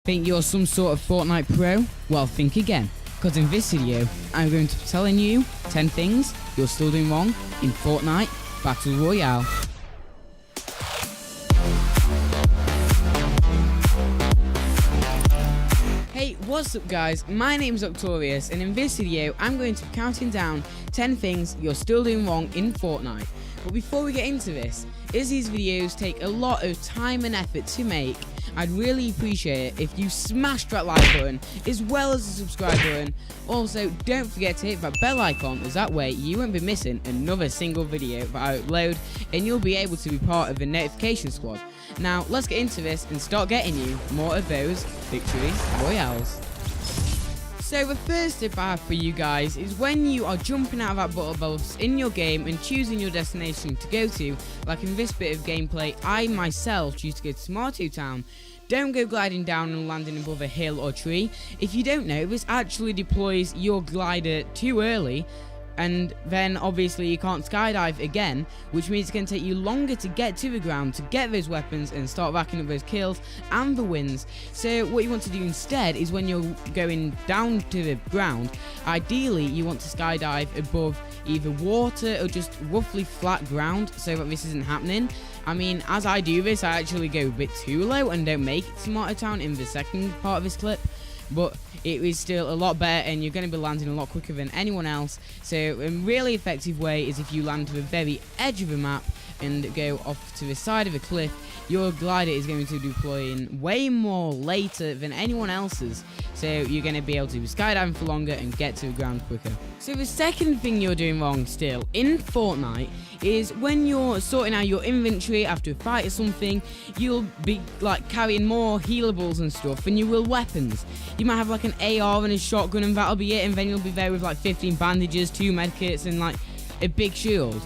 Think you're some sort of Fortnite pro? Well, think again, because in this video, I'm going to be telling you 10 things you're still doing wrong in Fortnite Battle Royale. Hey, what's up guys, my name's Octorious, and in this video, I'm going to be counting down 10 things you're still doing wrong in Fortnite. But before we get into this, as these videos take a lot of time and effort to make, I'd really appreciate it if you smashed that like button as well as the subscribe button. Also, don't forget to hit that bell icon, as that way you won't be missing another single video that I upload, and you'll be able to be part of the notification squad. Now, let's get into this and start getting you more of those victory royales. So the first tip I have for you guys is when you are jumping out of that bottle bubbles in your game and choosing your destination to go to, like in this bit of gameplay, I myself choose to go to Tomato Town. Don't go gliding down and landing above a hill or tree. If you don't know, this actually deploys your glider too early, and then obviously you can't skydive again, which means it's going to take you longer to get to the ground to get those weapons and start racking up those kills and the wins. So what you want to do instead is when you're going down to the ground, ideally you want to skydive above either water or just roughly flat ground so that this isn't happening. I mean, as I do this, I actually go a bit too low and don't make it to Tomato Town in the second part of this clip, but it is still a lot better and you're going to be landing a lot quicker than anyone else. So a really effective way is if you land to the very edge of the map and go off to the side of a cliff. Your glider is going to deploy in way more later than anyone else's, so you're going to be able to be skydiving for longer and get to the ground quicker. So the second thing you're doing wrong still in Fortnite is when you're sorting out your inventory after a fight or something, you'll be like carrying more healables and stuff than you will weapons. You might have like an AR and a shotgun and that'll be it, and then you'll be there with like 15 bandages, 2 medkits and like a big shield.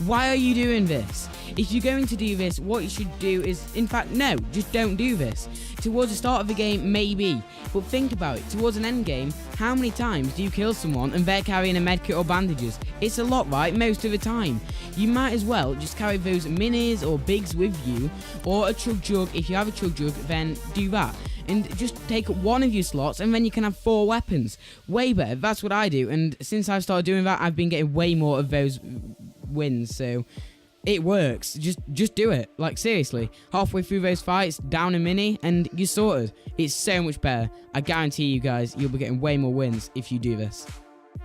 Why are you doing this? If you're going to do this, what you should do is, in fact, no, just don't do this. Towards the start of the game, maybe, but think about it. Towards an end game, how many times do you kill someone and they're carrying a medkit or bandages? It's a lot, right? Most of the time. You might as well just carry those minis or bigs with you, or a chug jug. If you have a chug jug, then do that. And just take one of your slots and then you can have 4 weapons. Way better. That's what I do. And since I've started doing that, I've been getting way more of those wins. So it works. Just do it. Like, seriously. Halfway through those fights, down a mini and you're sorted. It's so much better. I guarantee you guys, you'll be getting way more wins if you do this.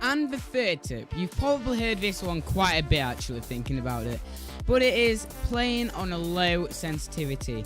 And the third tip, you've probably heard this one quite a bit actually thinking about it, but it is playing on a low sensitivity.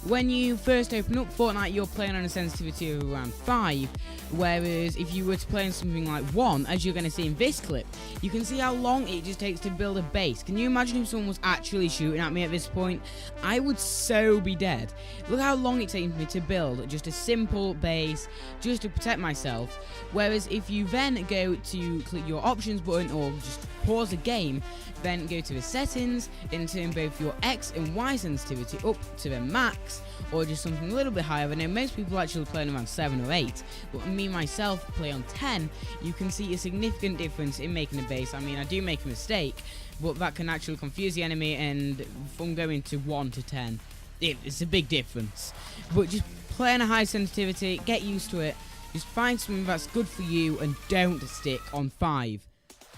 When you first open up Fortnite, you're playing on a sensitivity of around 5, whereas if you were to play on something like 1, as you're going to see in this clip, you can see how long it just takes to build a base. Can you imagine if someone was actually shooting at me at this point? I would so be dead. Look how long it takes me to build just a simple base, just to protect myself. Whereas if you then go to click your options button or just pause the game, then go to the settings and turn both your X and Y sensitivity up to the max, or just something a little bit higher. I know most people actually play around 7 or 8, but me myself play on 10. You can see a significant difference in making a base. I mean, I do make a mistake, but that can actually confuse the enemy, and from going to 1 to 10, it's a big difference. But just play on a high sensitivity, get used to it, just find something that's good for you and don't stick on 5.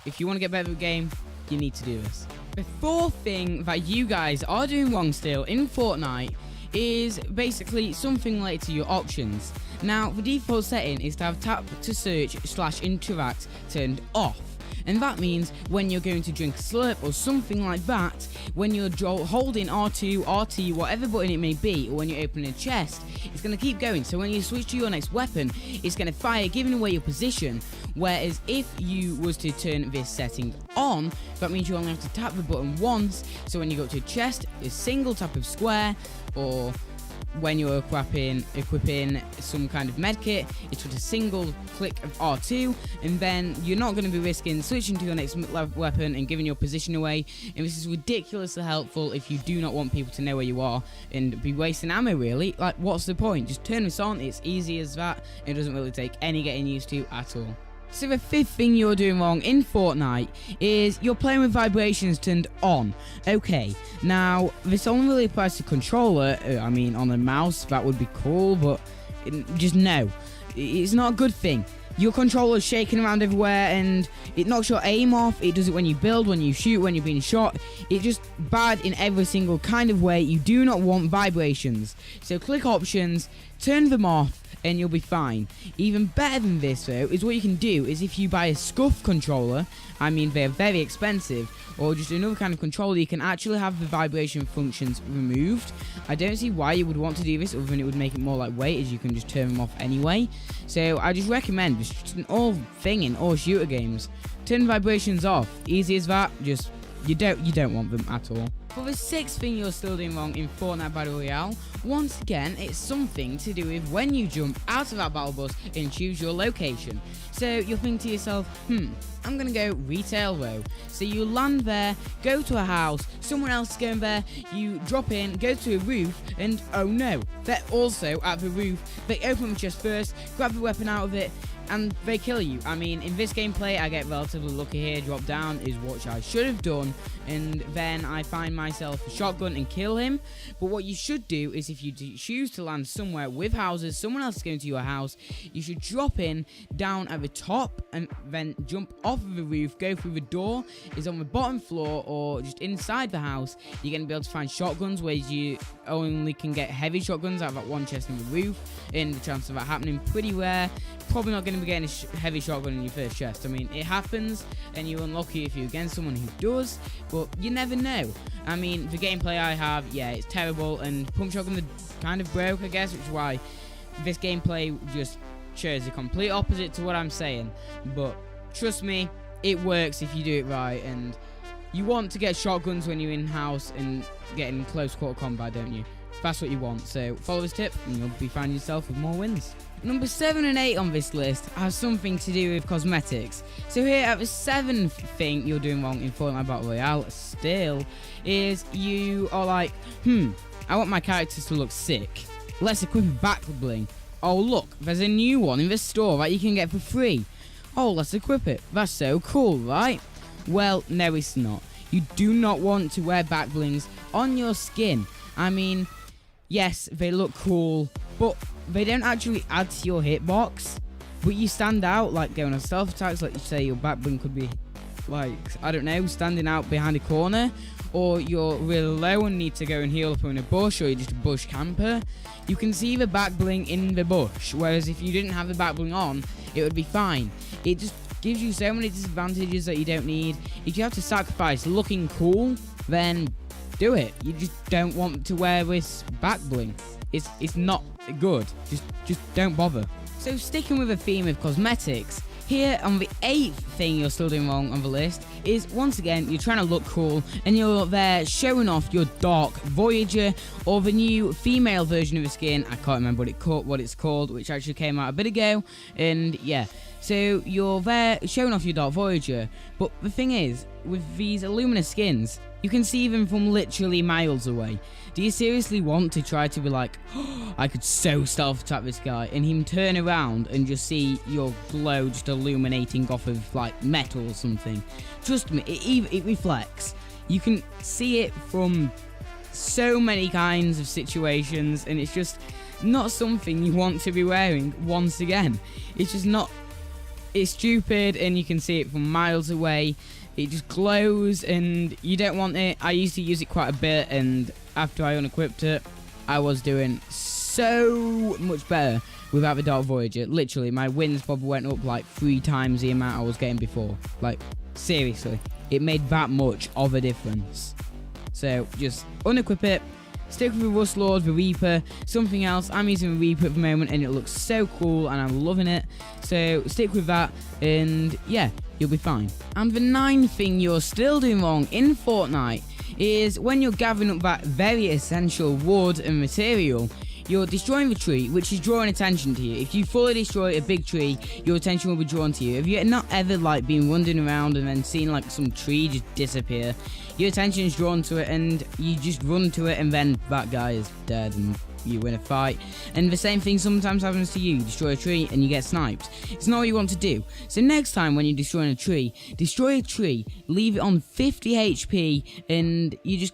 If you want to get better at the game, you need to do this. The fourth thing that you guys are doing wrong still in Fortnite is basically something related to your options. Now, the default setting is to have tap to search / interact turned off. And that means when you're going to drink a slurp or something like that, when you're holding R2, RT, whatever button it may be, or when you open a chest, it's going to keep going. So when you switch to your next weapon, it's going to fire, giving away your position. Whereas if you was to turn this setting on, that means you only have to tap the button once. So when you go to a chest, a single tap of square, or when you're equipping some kind of medkit, it's with a single click of R2, and then you're not going to be risking switching to your next weapon and giving your position away. And this is ridiculously helpful if you do not want people to know where you are and be wasting ammo, really. Like, what's the point? Just turn this on, it's easy as that. It doesn't really take any getting used to at all. So the fifth thing you're doing wrong in Fortnite is you're playing with vibrations turned on. Okay, now this only really applies to controller. I mean, on a mouse that would be cool, but just no. It's not a good thing. Your controller's shaking around everywhere and it knocks your aim off. It does it when you build, when you shoot, when you're being shot. It's just bad in every single kind of way. You do not want vibrations. So click options, turn them off, and you'll be fine. Even better than this though is what you can do is if you buy a scuff controller, I mean they're very expensive, or just another kind of controller, you can actually have the vibration functions removed. I don't see why you would want to do this other than it would make it more lightweight, as you can just turn them off anyway. So I just recommend, just an all thing in all shooter games, turn vibrations off. Easy as that. Just you don't want them at all. For the sixth thing you're still doing wrong in Fortnite Battle Royale, once again, it's something to do with when you jump out of that battle bus and choose your location. So you'll think to yourself, I'm gonna go retail row. So you land there, go to a house, someone else is going there, you drop in, go to a roof, and oh no, they're also at the roof. They open the chest first, grab the weapon out of it, and they kill you. I mean, in this gameplay, I get relatively lucky here. Drop down is what I should have done, and then I find myself a shotgun and kill him. But what you should do is if you choose to land somewhere with houses, someone else is going to your house, you should drop in down at the top and then jump off of the roof, go through the door, is on the bottom floor or just inside the house. You're going to be able to find shotguns where you only can get heavy shotguns out of that one chest in the roof, and the chance of that happening pretty rare. Probably not going to be getting a heavy shotgun in your first chest. I mean, it happens, and you're unlucky if you're against someone who does, but you never know. I mean, the gameplay I have, yeah, it's terrible, and pump shotguns are kind of broke, I guess, which is why this gameplay just shows the complete opposite to what I'm saying. But trust me, it works if you do it right, and you want to get shotguns when you're in-house and get in close quarter combat, don't you? That's what you want, so follow this tip and you'll be finding yourself with more wins. Number 7 and 8 on this list have something to do with cosmetics. So here at the 7th thing you're doing wrong in Fortnite Battle Royale still is you are like, I want my characters to look sick. Let's equip a back bling. Oh look, there's a new one in the store that you can get for free. Oh, let's equip it. That's so cool, right? Well, no it's not. You do not want to wear back blings on your skin. I mean, yes, they look cool, but they don't actually add to your hitbox. But you stand out, like going on stealth attacks, like you say your back bling could be, like, I don't know, standing out behind a corner, or you're really low and need to go and heal up in a bush, or you're just a bush camper. You can see the back bling in the bush, whereas if you didn't have the back bling on, it would be fine. It just gives you so many disadvantages that you don't need. If you have to sacrifice looking cool, then do it. You just don't want to wear this back bling. It's not good. Just don't bother. So sticking with the theme of cosmetics, here on the 8th thing you're still doing wrong on the list is, once again, you're trying to look cool and you're there showing off your Dark Voyager or the new female version of the skin. I can't remember what it's called, which actually came out a bit ago, and yeah. So you're there showing off your Dark Voyager, but the thing is, with these Illumina skins, you can see them from literally miles away. Do you seriously want to try to be like, oh, I could so stealth attack this guy, and him turn around and just see your glow just illuminating off of like metal or something? Trust me, it reflects. You can see it from so many kinds of situations, and it's just not something you want to be wearing once again. It's just not. It's stupid, and you can see it from miles away. It just glows, and you don't want it. I used to use it quite a bit, and after I unequipped it, I was doing so much better without the Dark Voyager. Literally, my wins probably went up like 3 times the amount I was getting before. Like, seriously, it made that much of a difference. So, just unequip it. Stick with the Rust Lord, the Reaper, something else. I'm using the Reaper at the moment, and it looks so cool, and I'm loving it. So stick with that, and yeah, you'll be fine. And the 9th thing you're still doing wrong in Fortnite is when you're gathering up that very essential wood and material, you're destroying the tree, which is drawing attention to you. If you fully destroy a big tree, your attention will be drawn to you. If you're not ever like been wandering around and then seeing like some tree just disappear, your attention is drawn to it and you just run to it, and then that guy is dead and you win a fight. And the same thing sometimes happens to you. You destroy a tree and you get sniped. It's not what you want to do. So next time when you're destroying a tree, destroy a tree, leave it on 50 HP, and you're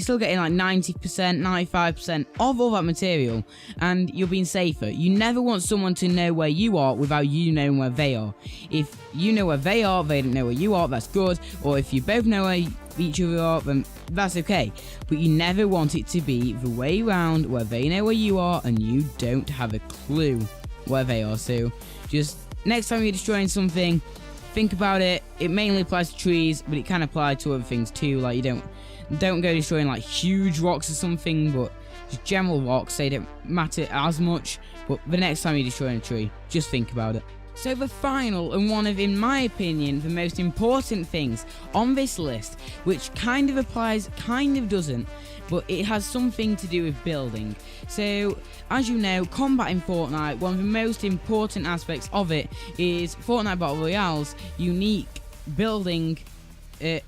still getting like 90%, 95% of all that material, and you're being safer. You never want someone to know where you are without you knowing where they are. If you know where they are, they don't know where you are, that's good. Or if you both know where each other are, then that's okay. But you never want it to be the way around, where they know where you are and you don't have a clue where they are. So just next time you're destroying something, think about it. It mainly applies to trees, but it can apply to other things too. Like, you don't go destroying like huge rocks or something, but just general rocks. They don't matter as much. But the next time you're destroying a tree, just think about it. So the final and one of, in my opinion, the most important things on this list, which kind of applies, kind of doesn't, but it has something to do with building. So, as you know, combat in Fortnite, one of the most important aspects of it is Fortnite Battle Royale's unique building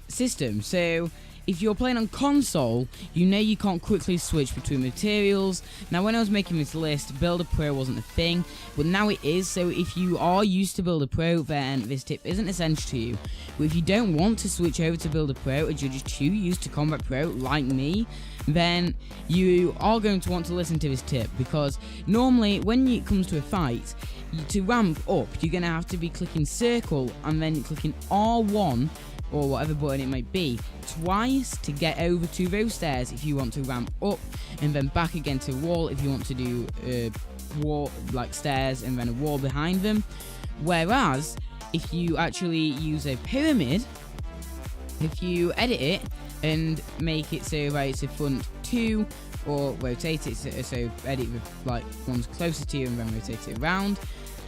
system. So, if you're playing on console, you know you can't quickly switch between materials. Now, when I was making this list, Builder Pro wasn't a thing, but now it is. So if you are used to Builder Pro, then this tip isn't essential to you. But if you don't want to switch over to Builder Pro, and you're just too used to Combat Pro, like me, then you are going to want to listen to this tip, because normally when it comes to a fight, to ramp up, you're going to have to be clicking circle and then clicking R1 or whatever button it might be twice to get over to those stairs if you want to ramp up, and then back again to wall if you want to do wall, like stairs and then a wall behind them. Whereas if you actually use a pyramid, if you edit it and make it so that it's a front 2, or rotate it so edit the like ones closer to you and then rotate it around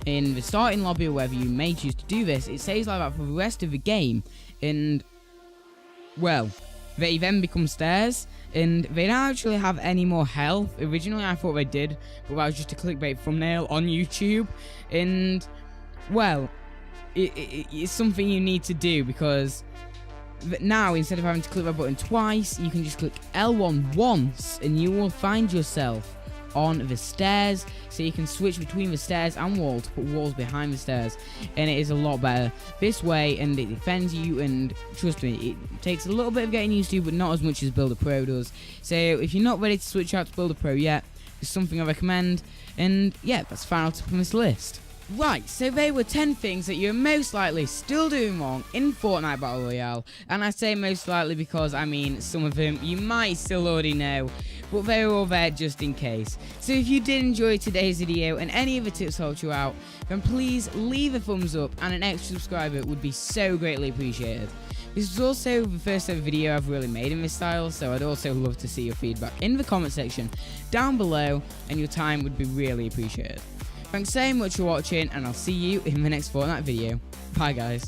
in the starting lobby or wherever you may choose to do this, it stays like that for the rest of the game. And well, they then become stairs, and they don't actually have any more health. Originally I thought they did, but that was just a clickbait thumbnail on YouTube. And well, it's something you need to do, because now instead of having to click that button twice, you can just click L1 once and you will find yourself on the stairs, so you can switch between the stairs and walls to put walls behind the stairs, and it is a lot better this way, and it defends you. And trust me, it takes a little bit of getting used to, but not as much as Builder Pro does. So if you're not ready to switch out to Builder Pro yet, it's something I recommend. And yeah, that's the final tip on this list. Right, so they were 10 things that you're most likely still doing wrong in Fortnite Battle Royale. And I say most likely because, I mean, some of them you might still already know, but they're all there just in case. So if you did enjoy today's video and any of the tips helped you out, then please leave a thumbs up, and an extra subscriber would be so greatly appreciated. This was also the first ever video I've really made in this style, so I'd also love to see your feedback in the comment section down below, and your time would be really appreciated. Thanks so much for watching, and I'll see you in the next Fortnite video. Bye guys.